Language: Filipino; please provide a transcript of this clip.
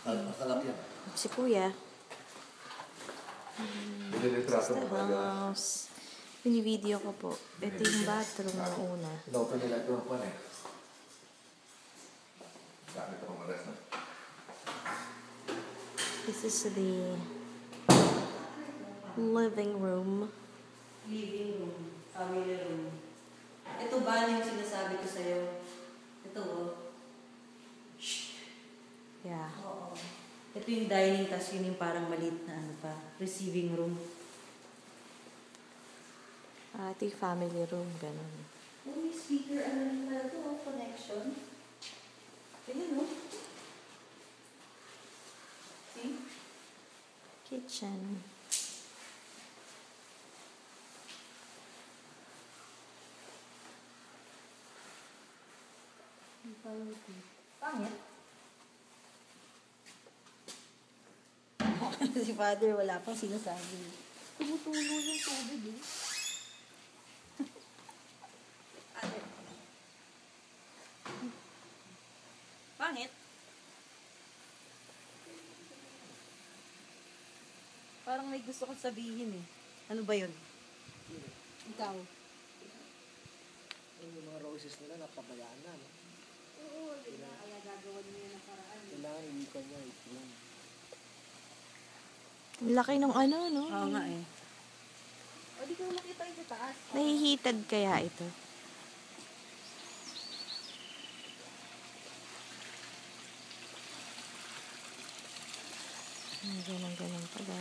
Makalak yan. Si Kuya. Nililitrato The house. Bini-video ko po. Ito yung bathroom na una. Inopen nila ito ang pan eh. Gamit ako mares na. This is the living room. Living room. Family room. Ito ba yung sinasabi ko sa'yo? Ito oh. Yeah. Oo. Ito yung dining, tas yun yung parang maliit na ano pa. Receiving room. Ito yung family room. Ganun. Oh, may speaker. Ano rin pala ito? Oh, connection. Ganyan oh. See? Kitchen. Pangit. Si Father, wala pang sinasabi. Tumutulo yung tubig eh. Father. Pangit. Parang may gusto kong sabihin eh. Ano ba yun? Ikaw. Yung mga roses nila, napabayaan na. No? Oo, diba? Kaya gagawin mo yun ang paraan. Kailangan hindi ka niya ipon. Ang laki ng ano, no? Oo nga eh. O, di ko makita yung sa taas. Nahihitad kaya ito? Ganun pala.